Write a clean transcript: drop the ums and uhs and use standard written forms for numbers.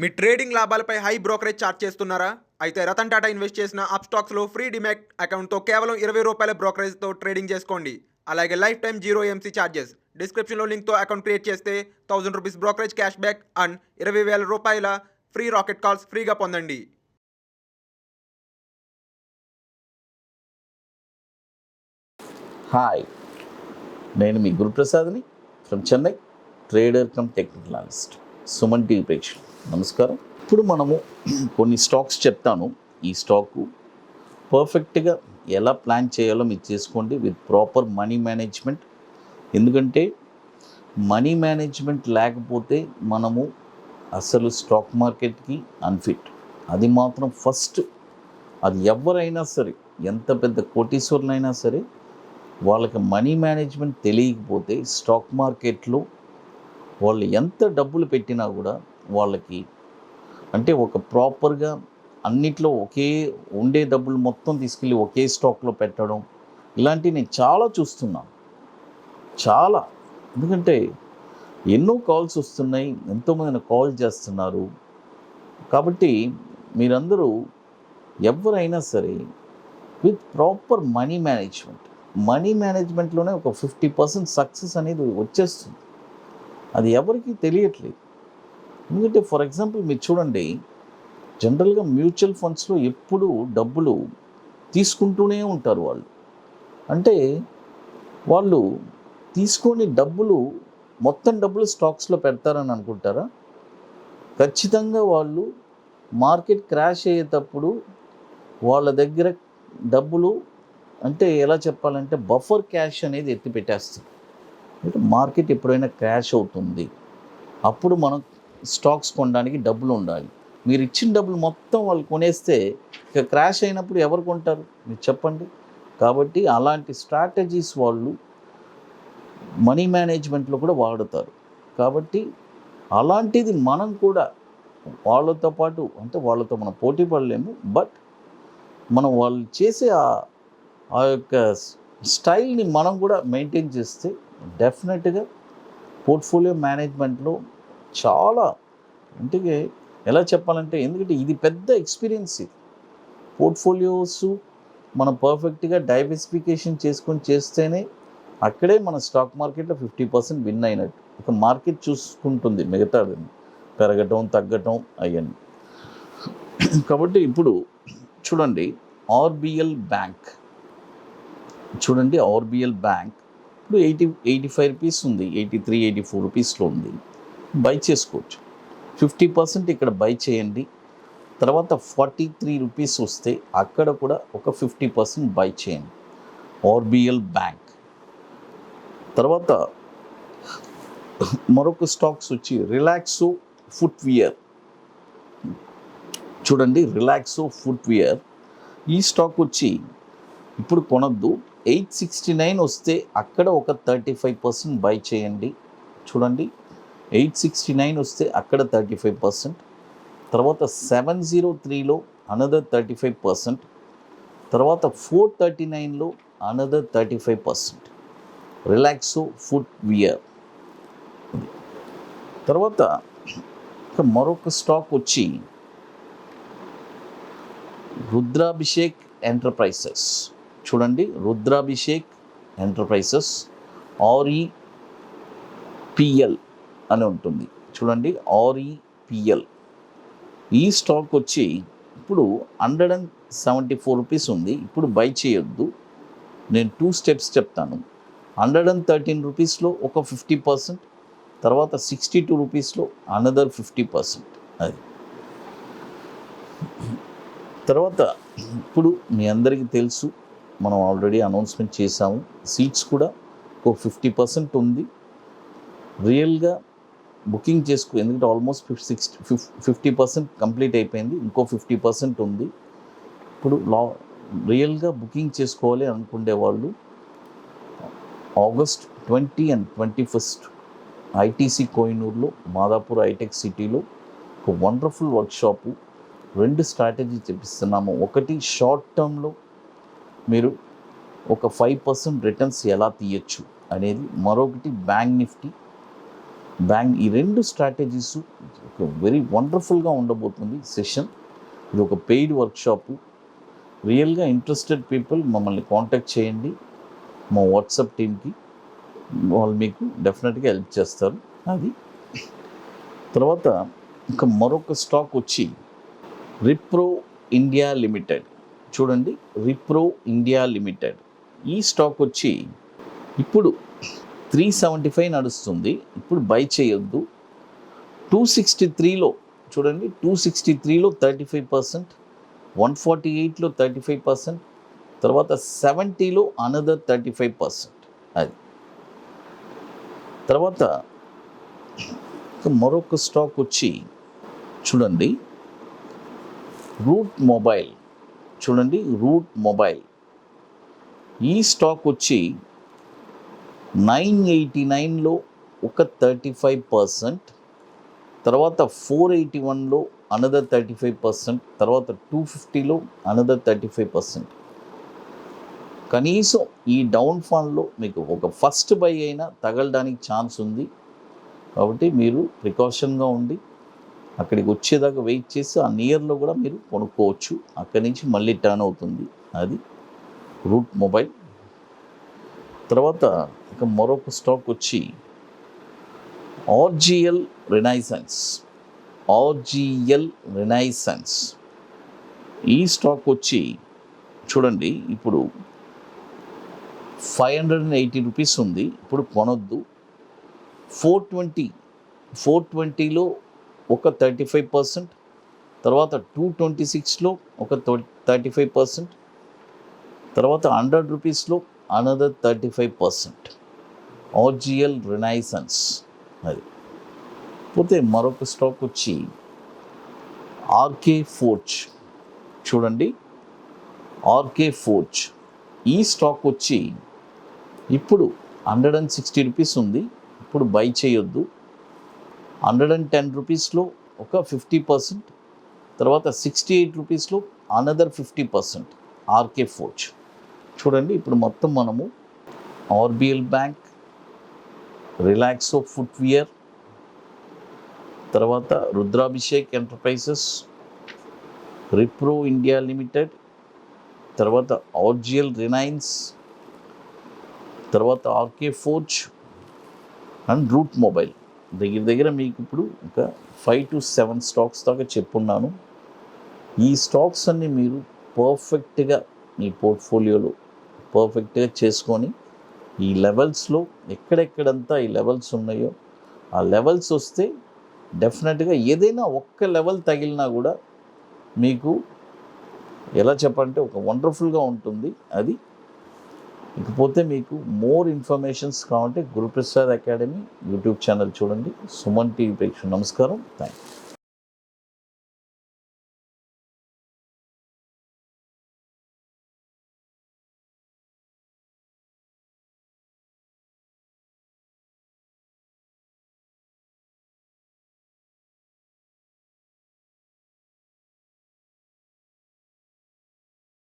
మీ trading లాభాలపై high brokerage charge చేస్తున్నారా? అయితే రతన్ టాటా ఇన్వెస్ట్ చేసిన అప్స్టాక్స్లో ఫ్రీ డిమాట్ అకౌంట్తో కేవలం ₹20 బ్రోకరేజ్తో ట్రేడింగ్ చేసుకోండి. అలాగే life time zero MC charges. డిస్క్రిప్షన్లో లింక్తో అకౌంట్ క్రియేట్ చేస్తే ₹1000 brokerage cash back and ₹20,000 free rocket calls ఫ్రీగా పొందండి. హాయ్, నేను మీ గురు ప్రసాద్ని from Chennai, trader cum technical analyst. Suman TV ప్రేక్షకులు నమస్కారం. ఇప్పుడు మనము కొన్ని స్టాక్స్ చెప్తాను. ఈ స్టాకు పర్ఫెక్ట్గా ఎలా ప్లాన్ చేయాలో మీరు చేసుకోండి విత్ ప్రాపర్ మనీ మేనేజ్మెంట్. ఎందుకంటే మనీ మేనేజ్మెంట్ లేకపోతే మనము అసలు స్టాక్ మార్కెట్కి అన్ఫిట్. అది మాత్రం ఫస్ట్. అది ఎవరైనా సరే, ఎంత పెద్ద కోటీశ్వరులైనా సరే, వాళ్ళకి మనీ మేనేజ్మెంట్ తెలియకపోతే స్టాక్ మార్కెట్లో వాళ్ళు ఎంత డబ్బులు పెట్టినా కూడా వాళ్ళకి అంటే ఒక ప్రాపర్గా అన్నిట్లో ఒకే ఉండే డబ్బులు మొత్తం తీసుకెళ్ళి ఒకే స్టాక్లో పెట్టడం, ఇలాంటివి నేను చాలా చూస్తున్నాను. చాలా. ఎందుకంటే ఎన్నో కాల్స్ వస్తున్నాయి, ఎంతోమంది కాల్ చేస్తున్నారు. కాబట్టి మీరందరూ ఎవరైనా సరే విత్ ప్రాపర్ మనీ మేనేజ్మెంట్లోనే ఒక 50% సక్సెస్ అనేది వచ్చేస్తుంది. అది ఎవరికీ తెలియట్లేదు. ఎందుకంటే ఫర్ ఎగ్జాంపుల్ మీరు చూడండి, జనరల్గా మ్యూచువల్ ఫండ్స్లో ఎప్పుడు డబ్బులు తీసుకుంటూనే ఉంటారు వాళ్ళు. అంటే వాళ్ళు తీసుకొని మొత్తం డబ్బులు స్టాక్స్లో పెడతారని అనుకుంటారా? ఖచ్చితంగా వాళ్ళు మార్కెట్ క్రాష్ అయ్యేటప్పుడు వాళ్ళ దగ్గర డబ్బులు అంటే ఎలా చెప్పాలంటే బఫర్ క్యాష్ అనేది ఎత్తి పెట్టేస్తారు. అంటే మార్కెట్ ఎప్పుడైనా క్రాష్ అవుతుంది, అప్పుడు మనం స్టాక్స్ కొనడానికి డబ్బులు ఉండాలి. మీరు ఇచ్చిన డబ్బులు మొత్తం వాళ్ళు కొనేస్తే ఇక క్రాష్ అయినప్పుడు ఎవరు కొంటారు మీరు చెప్పండి. కాబట్టి అలాంటి స్ట్రాటజీస్ వాళ్ళు మనీ మేనేజ్మెంట్లో కూడా వాడుతారు. కాబట్టి అలాంటిది మనం కూడా వాళ్ళతో పాటు, అంటే వాళ్ళతో మనం పోటీ పడలేము, బట్ మనం వాళ్ళు చేసే ఆ యొక్క స్టైల్ని మనం కూడా మెయింటైన్ చేస్తే డెఫినెట్గా పోర్ట్ఫోలియో మేనేజ్మెంట్లో చాలా, అంటే ఎలా చెప్పాలంటే, ఎందుకంటే ఇది పెద్ద ఎక్స్పీరియన్స్. ఇది పోర్ట్ఫోలియోస్ మనం పర్ఫెక్ట్గా డైవర్సిఫికేషన్ చేసుకొని చేస్తేనే అక్కడే మన స్టాక్ మార్కెట్లో 50% విన్ అయినట్టు. ఒక మార్కెట్ చూసుకుంటుంది మిగతాది పెరగటం తగ్గటం అవన్నీ. కాబట్టి ఇప్పుడు చూడండి, ఆర్బిఎల్ బ్యాంక్ ఇప్పుడు 85 రూపీస్ ఉంది, 84 రూపీస్లో ఉంది. బై చేసుకోవచ్చు. 50% ఇక్కడ బై చేయండి. తర్వాత 43 రూపీస్ వస్తే అక్కడ కూడా ఒక 50% బై చేయండి, ఆర్బిఎల్ బ్యాంక్. తర్వాత మరొక స్టాక్స్ వచ్చి రిలాక్సో ఫుట్వేర్. చూడండి, రిలాక్సో ఫుట్వేర్ ఈ స్టాక్ వచ్చి ఇప్పుడు కొనద్దు. 869 వస్తే అక్కడ ఒక 35% బై చేయండి. చూడండి, 869 వస్తే అక్కడ 35%. తర్వాత 703లో అనదర్ 35%. తర్వాత 439లో అనదర్ 35%. రిలాక్సో ఫుట్వేర్. తర్వాత మరొక స్టాక్ వచ్చి రుద్రాభిషేక్ ఎంటర్ప్రైజెస్. చూడండి, రుద్రాభిషేక్ ఎంటర్ప్రైజెస్ REPL అని ఉంటుంది. చూడండి, REPL ఈ స్టాక్ వచ్చి ఇప్పుడు 174 రూపీస్ ఉంది. ఇప్పుడు బై చేయొద్దు, నేను 2 స్టెప్స్ చెప్తాను. 113 రూపీస్లో ఒక 50%, తర్వాత 62 రూపీస్లో అనదర్ 50%. అది తర్వాత ఇప్పుడు మీ అందరికీ తెలుసు, మనం ఆల్రెడీ అనౌన్స్మెంట్ చేసాము. సీట్స్ కూడా ఒక 50% ఉంది. రియల్గా బుకింగ్ చేసుకో, ఎందుకంటే ఆల్మోస్ట్ 50% కంప్లీట్ అయిపోయింది, ఇంకో 50% ఉంది. ఇప్పుడు రియల్గా బుకింగ్ చేసుకోవాలి అనుకునే వాళ్ళు August 20 and 21 ఐటీసీ కోహినూర్లో, మాదాపూర్ హైటెక్ సిటీలో ఒక వండర్ఫుల్ వర్క్షాపు. 2 స్ట్రాటజీ చూపిస్తున్నాము. ఒకటి షార్ట్ టర్మ్లో మీరు ఒక 5% రిటర్న్స్ ఎలా తీయచ్చు అనేది, మరొకటి బ్యాంక్ నిఫ్టీ బ్యాంక్ ఈ రెండు స్ట్రాటజీస్ ఒక వెరీ వండర్ఫుల్గా ఉండబోతుంది సెషన్. ఇది ఒక పెయిడ్ వర్క్షాపు. రియల్గా ఇంట్రెస్టెడ్ పీపుల్ మమ్మల్ని కాంటాక్ట్ చేయండి మా వాట్సాప్ టీమ్కి, వాళ్ళు మీకు డెఫినెట్గా హెల్ప్ చేస్తారు. అది తర్వాత ఇంకా మరొక స్టాక్ వచ్చి విప్రో ఇండియా లిమిటెడ్. చూడండి, విప్రో ఇండియా లిమిటెడ్ ఈ స్టాక్ వచ్చి ఇప్పుడు 375 నడుస్తుంది. ఇప్పుడు బై చేయొద్దు. 263లో చూడండి, 263లో 35%, 148లో 35%, తర్వాత 70లో అనదర్ 35%. అది తర్వాత మరొక స్టాక్ వచ్చి చూడండి రూట్ మొబైల్. చూడండి రూట్ మొబైల్ ఈ స్టాక్ వచ్చి 989లో ఒక 35%, తర్వాత 481లో అనదర్ 35%, తర్వాత 250లో అనదర్ 35%. కనీసం ఈ డౌన్ఫాల్లో మీకు ఒక ఫస్ట్ బై అయినా తగలడానికి ఛాన్స్ ఉంది. కాబట్టి మీరు ప్రికాషన్గా ఉండి అక్కడికి వచ్చేదాకా వెయిట్ చేసి ఆ నియర్లో కూడా మీరు కొనుక్కోవచ్చు. అక్కడి నుంచి మళ్ళీ టర్న్ అవుతుంది. అది రూట్ మొబైల్. తర్వాత ఇక మరొక స్టాక్ వచ్చి ఆర్జిఎల్ రినైసెన్స్. ఈ స్టాక్ వచ్చి చూడండి ఇప్పుడు 580 రూపీస్ ఉంది. ఇప్పుడు కొనొద్దు. 420లో ఒక 35%, తర్వాత 226లో ఒక 35%, తర్వాత 100 రూపీస్లో అనదర్ 35%. RGL renaissance. అది పోతే మరొక స్టాక్ వచ్చి ఆర్కే ఫోర్జ్. చూడండి ఆర్కే ఫోర్జ్ ఈ స్టాక్ వచ్చి ఇప్పుడు 160 రూపీస్ ఉంది. ఇప్పుడు బై చేయొద్దు. 110 రూపీస్లో ఒక 50%, తర్వాత 68 రూపీస్లో అనదర్ 50%. RK forge. చూడండి ఇప్పుడు మొత్తం మనము ఆర్బిఎల్ బ్యాంక్, రిలాక్సో ఫుట్వేర్, తర్వాత Rudrabhishek Enterprises, Wipro India Limited, తర్వాత ఆర్జిఎల్ రినైన్స్, తర్వాత RK Forge and Route Mobile. దగ్గర మీకు ఇప్పుడు ఇంకా 5 to 7 స్టాక్స్ దాకా చెప్పున్నాను. ఈ స్టాక్స్ అన్నీ మీరు పర్ఫెక్ట్గా మీ పోర్ట్ఫోలియోలో పర్ఫెక్ట్గా చేసుకొని ఈ లెవెల్స్లో ఎక్కడెక్కడంతా ఈ లెవెల్స్ ఉన్నాయో ఆ లెవెల్స్ వస్తే డెఫినెట్గా ఏదైనా ఒక్క లెవెల్ తగిలినా కూడా మీకు ఎలా చెప్పంటే ఒక వండర్ఫుల్గా ఉంటుంది. అది ఇకపోతే మీకు మోర్ ఇన్ఫర్మేషన్స్ కావాలంటే గురుప్రసాద్ అకాడమీ యూట్యూబ్ ఛానల్ చూడండి. సుమన్ టీవీ ప్రేక్షకులకు నమస్కారం. Thank you.